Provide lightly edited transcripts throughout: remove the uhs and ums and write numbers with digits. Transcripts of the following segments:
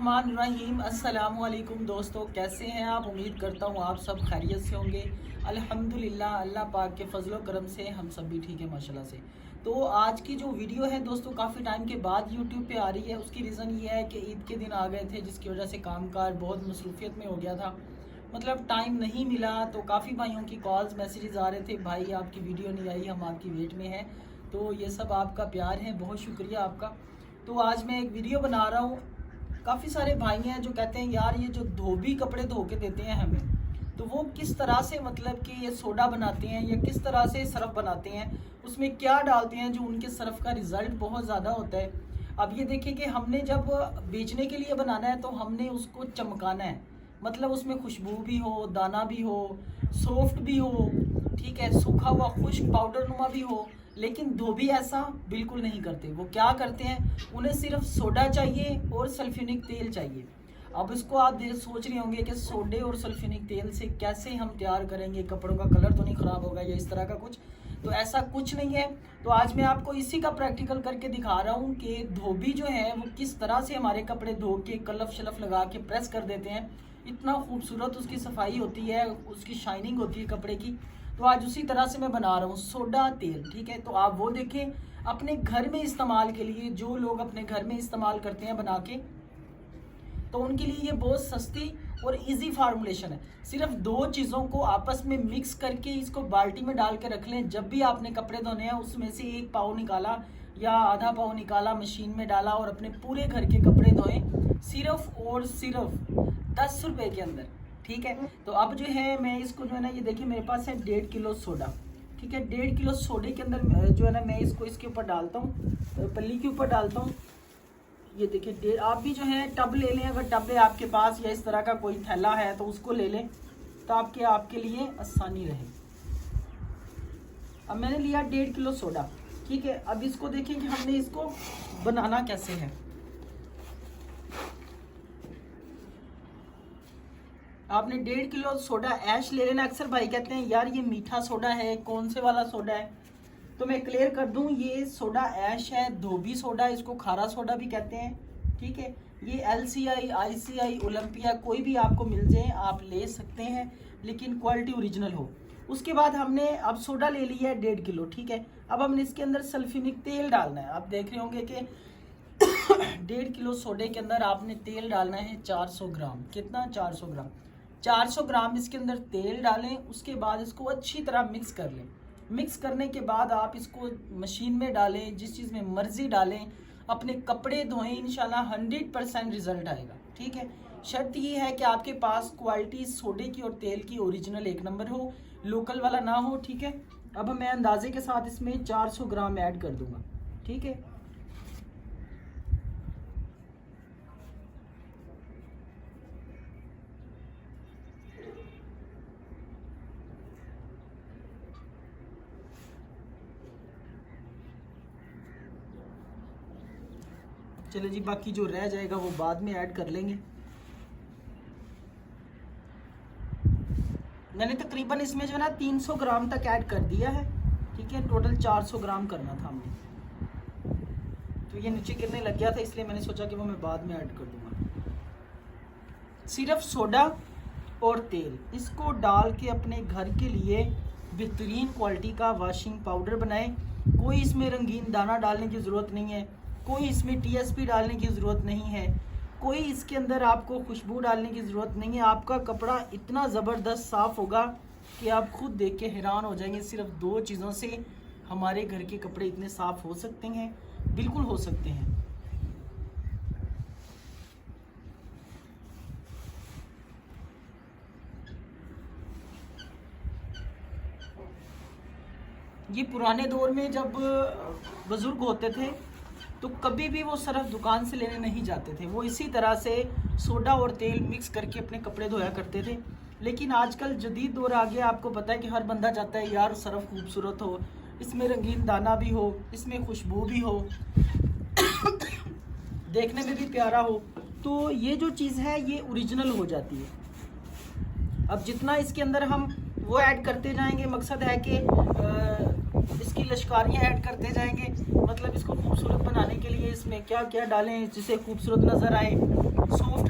बिस्मिल्लाहिर्रहमानिर्रहीम। अस्सलामु अलैकुम दोस्तों, कैसे हैं आप? उम्मीद करता हूँ आप सब खैरियत से होंगे। अल्हम्दुलिल्लाह, अल्लाह पाक के फजलो करम से हम सब भी ठीक है माशाल्लाह से। तो आज की जो वीडियो है दोस्तों, काफ़ी टाइम के बाद यूट्यूब पे आ रही है। उसकी रीज़न ये है कि ईद के दिन आ गए थे, जिसकी वजह से कामकाज बहुत मसरूफियत में हो गया था, मतलब टाइम नहीं मिला। तो काफ़ी भाइयों की कॉल्स मैसेजेस आ रहे थे, भाई आपकी वीडियो नहीं आई, हम आपकी वेट में हैं। तो ये सब आपका प्यार है, बहुत शुक्रिया आपका। तो आज मैं एक वीडियो बना रहा हूँ। काफ़ी सारे भाई हैं जो कहते हैं यार ये जो धोबी कपड़े धो के देते हैं हमें, तो वो किस तरह से मतलब कि ये सोडा बनाते हैं या किस तरह से सरफ बनाते हैं, उसमें क्या डालते हैं जो उनके सरफ का रिज़ल्ट बहुत ज़्यादा होता है। अब ये देखिए कि हमने जब बेचने के लिए बनाना है तो हमने उसको चमकाना है, मतलब उसमें खुशबू भी हो, दाना भी हो, सॉफ्ट भी हो, ठीक है, सूखा हुआ खुश्क पाउडर नुमा भी हो। लेकिन धोबी ऐसा बिल्कुल नहीं करते। वो क्या करते हैं, उन्हें सिर्फ सोडा चाहिए और सल्फ्यूनिक तेल चाहिए। अब इसको आप सोच रहे होंगे कि सोडे और सल्फ्यूनिक तेल से कैसे हम तैयार करेंगे, कपड़ों का कलर तो नहीं ख़राब होगा या इस तरह का कुछ। तो ऐसा कुछ नहीं है। तो आज मैं आपको इसी का प्रैक्टिकल करके दिखा रहा हूँ कि धोबी जो है वो किस तरह से हमारे कपड़े धो के कलफ शलफ लगा के प्रेस कर देते हैं। इतना खूबसूरत उसकी सफाई होती है, उसकी शाइनिंग होती है कपड़े की। तो आज उसी तरह से मैं बना रहा हूँ सोडा तेल, ठीक है। तो आप वो देखें अपने घर में इस्तेमाल के लिए, जो लोग अपने घर में इस्तेमाल करते हैं बना के, तो उनके लिए ये बहुत सस्ती और इजी फार्मूलेशन है। सिर्फ दो चीज़ों को आपस में मिक्स करके इसको बाल्टी में डाल के रख लें। जब भी आपने कपड़े धोने हैं उसमें से एक पाव निकाला या आधा पाव निकाला, मशीन में डाला और अपने पूरे घर के कपड़े धोएं सिर्फ और सिर्फ 10 रुपये के अंदर, ठीक है। तो अब जो है मैं इसको जो है ना, ये देखिए मेरे पास है 1.5 किलो सोडा, ठीक है। 1.5 किलो सोडे के अंदर जो है ना मैं इसको इसके ऊपर डालता हूँ, पल्ली के ऊपर डालता हूँ। ये देखिए आप भी जो है टब ले लें, अगर टब है आपके पास या इस तरह का कोई थैला है तो उसको ले लें, तो आपके लिए आसानी रहे। अब मैंने लिया 1.5 किलो सोडा, ठीक है। अब इसको देखिए कि हमने इसको बनाना कैसे है। आपने 1.5 किलो सोडा ऐश ले लेना। अक्सर भाई कहते हैं यार ये मीठा सोडा है, कौन से वाला सोडा है, तो मैं क्लियर कर दूं, ये सोडा ऐश है, धोबी सोडा, इसको खारा सोडा भी कहते हैं, ठीक है। ये LCI, ICI, ओलंपिया कोई भी आपको मिल जाए आप ले सकते हैं, लेकिन क्वालिटी ओरिजिनल हो। उसके बाद हमने अब सोडा ले लिया है 1.5 किलो, ठीक है। अब हमने इसके अंदर सल्फ्यूनिक तेल डालना है। आप देख रहे होंगे कि 1.5 किलो सोडे के अंदर आपने तेल डालना है 400 ग्राम। कितना? 400 ग्राम। 400 ग्राम इसके अंदर तेल डालें। उसके बाद इसको अच्छी तरह मिक्स कर लें। मिक्स करने के बाद आप इसको मशीन में डालें, जिस चीज़ में मर्जी डालें, अपने कपड़े धोएं, इंशाल्लाह 100% रिजल्ट आएगा, ठीक है। शर्त ये है कि आपके पास क्वालिटी सोडे की और तेल की ओरिजिनल एक नंबर हो, लोकल वाला ना हो, ठीक है। अब मैं अंदाजे के साथ इसमें 400 ग्राम ऐड कर दूंगा, ठीक है। चले जी, बाकी जो रह जाएगा वो बाद में ऐड कर लेंगे। मैंने तकरीबन इसमें जो है ना 300 ग्राम तक ऐड कर दिया है, ठीक है। टोटल 400 ग्राम करना था हमने, तो ये नीचे गिरने लग गया था, इसलिए मैंने सोचा कि वो मैं बाद में ऐड कर दूंगा। सिर्फ सोडा और तेल, इसको डाल के अपने घर के लिए बेहतरीन क्वालिटी का वॉशिंग पाउडर बनाएं। कोई इसमें रंगीन दाना डालने की ज़रूरत नहीं है, कोई इसमें TSP डालने की ज़रूरत नहीं है, कोई इसके अंदर आपको खुशबू डालने की ज़रूरत नहीं है। आपका कपड़ा इतना ज़बरदस्त साफ़ होगा कि आप खुद देख के हैरान हो जाएंगे। सिर्फ दो चीज़ों से हमारे घर के कपड़े इतने साफ़ हो सकते हैं, बिल्कुल हो सकते हैं। ये पुराने दौर में जब बुज़ुर्ग होते थे तो कभी भी वो सरफ दुकान से लेने नहीं जाते थे, वो इसी तरह से सोडा और तेल मिक्स करके अपने कपड़े धोया करते थे। लेकिन आजकल जदीद दौर आ गया, आपको पता है कि हर बंदा चाहता है यार सरफ खूबसूरत हो, इसमें रंगीन दाना भी हो, इसमें खुशबू भी हो, देखने में भी प्यारा हो। तो ये जो चीज़ है ये ओरिजिनल हो जाती है। अब जितना इसके अंदर हम वो ऐड करते जाएंगे, मकसद है कि इसकी लश्कारियाँ ऐड करते जाएंगे, मतलब इसको खूबसूरत बनाने के लिए इसमें क्या क्या डालें जिससे खूबसूरत नज़र आए। सॉफ्ट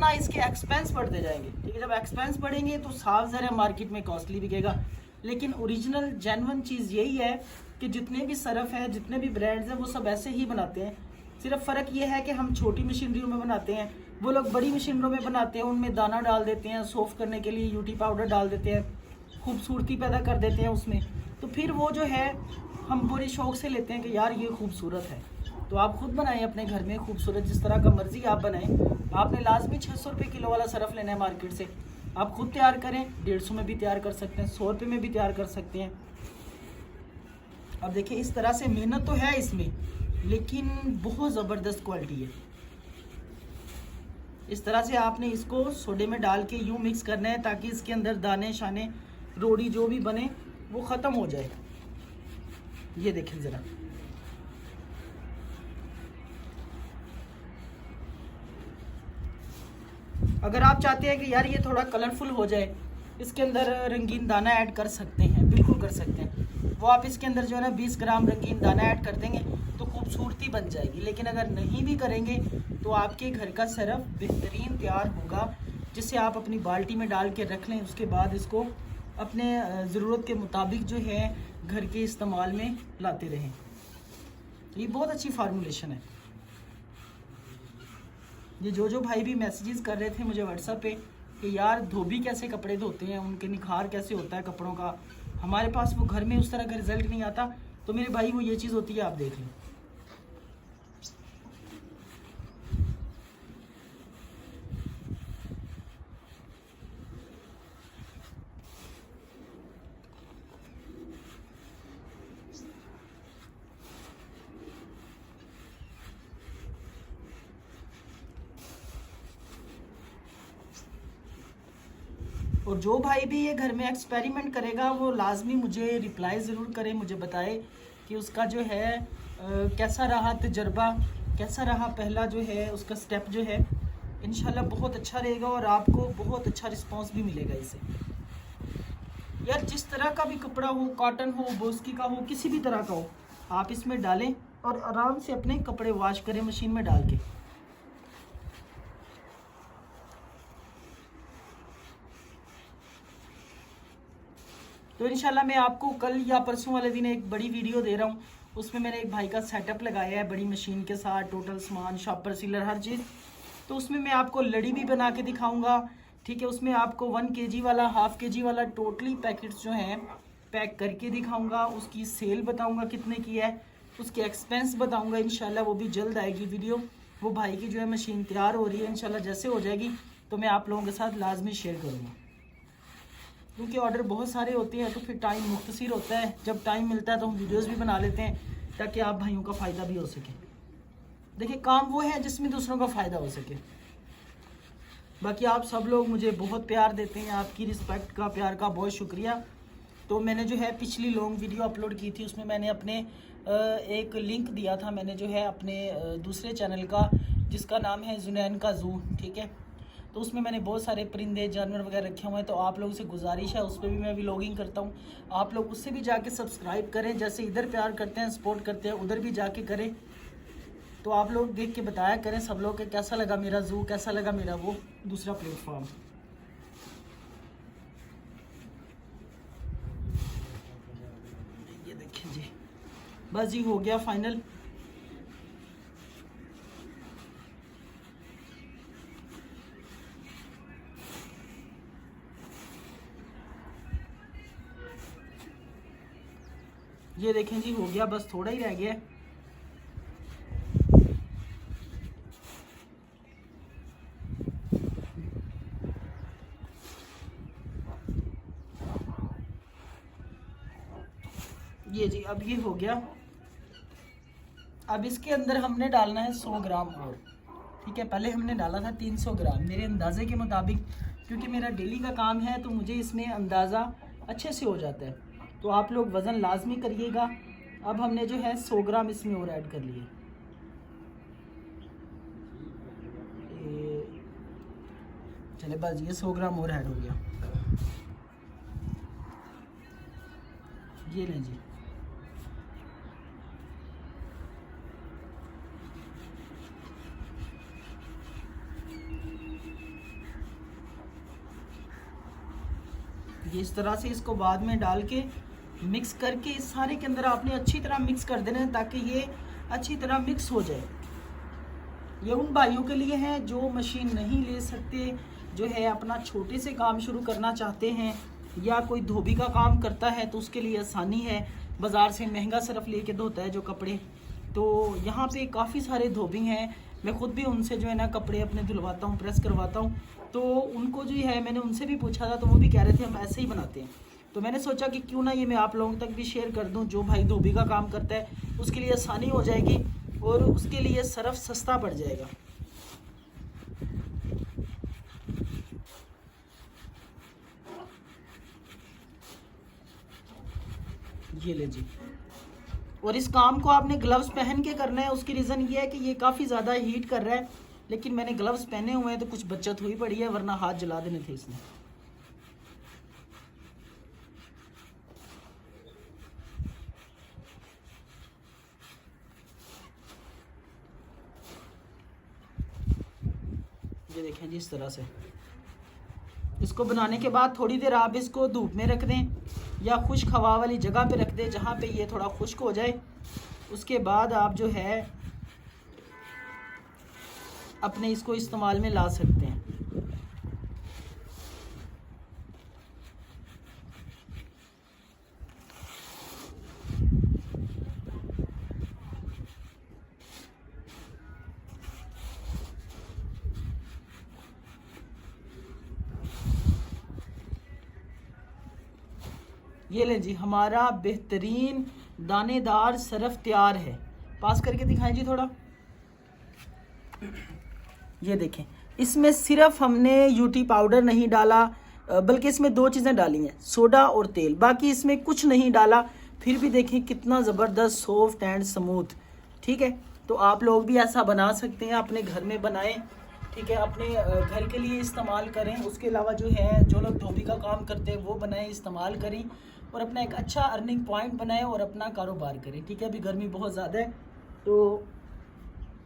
उतना इसके एक्सपेंस बढ़ते जाएंगे। ठीक है, जब एक्सपेंस बढ़ेंगे तो साफ ज़रा मार्केट में कॉस्टली बिकेगा। लेकिन ओरिजिनल जेन्युइन चीज़ यही है कि जितने भी सरफ है, जितने भी ब्रांड्स हैं, वो सब ऐसे ही बनाते हैं। सिर्फ फ़र्क ये है कि हम छोटी मशीनरियों में बनाते हैं, वो लोग बड़ी मशीनरों में बनाते हैं, उनमें दाना डाल देते हैं, सॉफ्ट करने के लिए यूटी पाउडर डाल देते हैं, खूबसूरती पैदा कर देते हैं उसमें। तो फिर वो जो है हम पूरे शौक से लेते हैं कि यार ये खूबसूरत है। तो आप खुद बनाएं अपने घर में खूबसूरत, जिस तरह का मर्जी आप बनाएं। आपने लाजमी 600 रुपये किलो वाला सरफ लेना है मार्केट से, आप खुद तैयार करें। 150 में भी तैयार कर सकते हैं, 100 रुपये में भी तैयार कर सकते हैं। अब देखिए इस तरह से मेहनत तो है इसमें, लेकिन बहुत ज़बरदस्त क्वालिटी है। इस तरह से आपने इसको सोडे में डाल के यूँ मिक्स करना है ताकि इसके अंदर दाने शाने रोड़ी जो भी बने वो ख़त्म हो जाए। ये देखें ज़रा, अगर आप चाहते हैं कि यार ये थोड़ा कलरफुल हो जाए, इसके अंदर रंगीन दाना ऐड कर सकते हैं, बिल्कुल कर सकते हैं। वो आप इसके अंदर जो है ना 20 ग्राम रंगीन दाना ऐड कर देंगे तो खूबसूरती बन जाएगी। लेकिन अगर नहीं भी करेंगे तो आपके घर का सरफ बेहतरीन तैयार होगा, जिसे आप अपनी बाल्टी में डाल के रख लें। उसके बाद इसको अपने ज़रूरत के मुताबिक जो है घर के इस्तेमाल में लाते रहें। ये बहुत अच्छी फार्मूलेशन है। ये जो भाई भी मैसेजेस कर रहे थे मुझे व्हाट्सएप पे कि यार धोबी कैसे कपड़े धोते हैं, उनके निखार कैसे होता है कपड़ों का, हमारे पास वो घर में उस तरह का रिजल्ट नहीं आता, तो मेरे भाई वो ये चीज़ होती है, आप देख लें। और जो भाई भी ये घर में एक्सपेरिमेंट करेगा वो लाजमी मुझे रिप्लाई ज़रूर करे, मुझे बताए कि उसका जो है कैसा रहा तजर्बा, कैसा रहा पहला जो है उसका स्टेप जो है। इंशाल्लाह बहुत अच्छा रहेगा और आपको बहुत अच्छा रिस्पांस भी मिलेगा इसे। यार जिस तरह का भी कपड़ा हो, कॉटन हो, बोस्की का हो, किसी भी तरह का हो, आप इसमें डालें और आराम से अपने कपड़े वॉश करें मशीन में डाल के। तो इंशाल्लाह मैं आपको कल या परसों वाले दिन एक बड़ी वीडियो दे रहा हूँ, उसमें मैंने एक भाई का सेटअप लगाया है बड़ी मशीन के साथ, टोटल सामान, शॉपर सीलर, हर चीज़। तो उसमें मैं आपको लड़ी भी बना के दिखाऊंगा। ठीक है, उसमें आपको 1 kg वाला, हाफ kg वाला टोटली पैकेट्स जो हैं पैक करके दिखाऊंगा। उसकी सेल बताऊंगा कितने की है, उसके एक्सपेंस बताऊंगा। इंशाल्लाह वो भी जल्द आएगी वीडियो। वो भाई की जो है मशीन तैयार हो रही है, इंशाल्लाह जैसे हो जाएगी तो मैं आप लोगों के साथ लाजमी शेयर करूँगा, क्योंकि ऑर्डर बहुत सारे होते हैं तो फिर टाइम मुख्तसर होता है। जब टाइम मिलता है तो हम वीडियोस भी बना लेते हैं ताकि आप भाइयों का फ़ायदा भी हो सके। देखिए काम वो है जिसमें दूसरों का फ़ायदा हो सके। बाकी आप सब लोग मुझे बहुत प्यार देते हैं, आपकी रिस्पेक्ट का, प्यार का बहुत शुक्रिया। तो मैंने जो है पिछली लॉन्ग वीडियो अपलोड की थी, उसमें मैंने अपने एक लिंक दिया था, मैंने जो है अपने दूसरे चैनल का जिसका नाम है जुनैन का ज़ू। ठीक है, तो उसमें मैंने बहुत सारे परिंदे जानवर वगैरह रखे हुए हैं। तो आप लोगों से गुजारिश है, उस पर भी मैं व्लॉगिंग करता हूँ, आप लोग उससे भी जाके सब्सक्राइब करें। जैसे इधर प्यार करते हैं, सपोर्ट करते हैं, उधर भी जाके करें। तो आप लोग देख के बताया करें सब लोग के कैसा लगा मेरा ज़ू, कैसा लगा मेरा वो दूसरा प्लेटफॉर्म। ये देखें जी, बस जी हो गया फाइनल। ये देखें जी हो गया, बस थोड़ा ही रह गया। ये जी अब ये हो गया। अब इसके अंदर हमने डालना है 100 ग्राम और। ठीक है, पहले हमने डाला था 300 ग्राम मेरे अंदाजे के मुताबिक, क्योंकि मेरा डेली का काम है तो मुझे इसमें अंदाज़ा अच्छे से हो जाता है। तो आप लोग वज़न लाजमी करिएगा। अब हमने जो है 100 ग्राम इसमें और ऐड कर लिए। चले बस ये 100 ग्राम और ऐड हो गया। ये लें जी, ये इस तरह से इसको बाद में डाल के मिक्स करके इस सारे के अंदर आपने अच्छी तरह मिक्स कर देना है ताकि ये अच्छी तरह मिक्स हो जाए। ये उन भाइयों के लिए है जो मशीन नहीं ले सकते, जो है अपना छोटे से काम शुरू करना चाहते हैं, या कोई धोबी का काम करता है तो उसके लिए आसानी है, बाज़ार से महंगा सरफ लेके धोता है जो कपड़े। तो यहाँ पे काफ़ी सारे धोबी हैं, मैं ख़ुद भी उनसे जो है ना कपड़े अपने धुलवाता हूँ, प्रेस करवाता हूँ। तो उनको जो है मैंने उनसे भी पूछा था तो वो भी कह रहे थे हम ऐसे ही बनाते हैं। तो मैंने सोचा कि क्यों ना ये मैं आप लोगों तक भी शेयर कर दूं, जो भाई धोबी का काम करता है उसके लिए आसानी हो जाएगी और उसके लिए सरफ सस्ता पड़ जाएगा। ये ले जी। और इस काम को आपने ग्लव्स पहन के करना है। उसकी रीज़न ये है कि ये काफ़ी ज़्यादा हीट कर रहा है, लेकिन मैंने ग्लव्स पहने हुए हैं तो कुछ बचत हुई पड़ी है, वरना हाथ जला देने थे इसने। ये देखें जी, इस तरह से इसको बनाने के बाद थोड़ी देर आप इसको धूप में रख दें या खुश्क हवा वाली जगह पे रख दें जहाँ पे ये थोड़ा खुश्क हो जाए। उसके बाद आप जो है अपने इसको इस्तेमाल में ला सकते हैं। ये लें जी, हमारा बेहतरीन दानेदार सरफ तैयार है। पास करके दिखाएं जी थोड़ा। ये देखें, इसमें सिर्फ हमने यूटी पाउडर नहीं डाला, बल्कि इसमें दो चीज़ें डाली हैं, सोडा और तेल, बाकी इसमें कुछ नहीं डाला। फिर भी देखें कितना ज़बरदस्त सॉफ्ट एंड स्मूथ। ठीक है, तो आप लोग भी ऐसा बना सकते हैं, अपने घर में बनाएं। ठीक है, अपने घर के लिए इस्तेमाल करें। उसके अलावा जो है जो लोग धोबी का काम करते हैं वो बनाएं, इस्तेमाल करें और अपना एक अच्छा अर्निंग पॉइंट बनाएं और अपना कारोबार करें। ठीक है, अभी गर्मी बहुत ज़्यादा है तो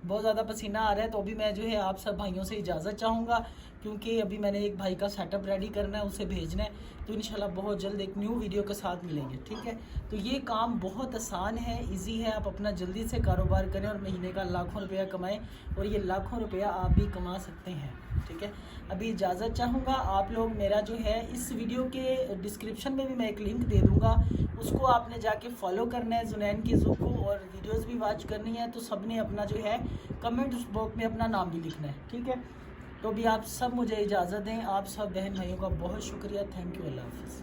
बहुत ज़्यादा पसीना आ रहा है, तो अभी मैं जो है आप सब भाइयों से इजाज़त चाहूँगा, क्योंकि अभी मैंने एक भाई का सेटअप रेडी करना है, उसे भेजना है। तो इंशाल्लाह बहुत जल्द एक न्यू वीडियो के साथ मिलेंगे। ठीक है, तो ये काम बहुत आसान है, इजी है। आप अपना जल्दी से कारोबार करें और महीने का लाखों रुपया कमाएं, और ये लाखों रुपया आप भी कमा सकते हैं। ठीक है, अभी इजाज़त चाहूँगा। आप लोग मेरा जो है इस वीडियो के डिस्क्रिप्शन में भी मैं एक लिंक दे दूँगा, उसको आपने जाके फॉलो करना है जुनैन की ज़ू को, और वीडियोस भी वॉच करनी है। तो सब ने अपना जो है कमेंट बॉक्स में अपना नाम भी लिखना है। ठीक है, तो अभी आप सब मुझे इजाज़त दें। आप सब बहन भाइयों का बहुत शुक्रिया। Thank you. अल्लाह हाफ़िज़।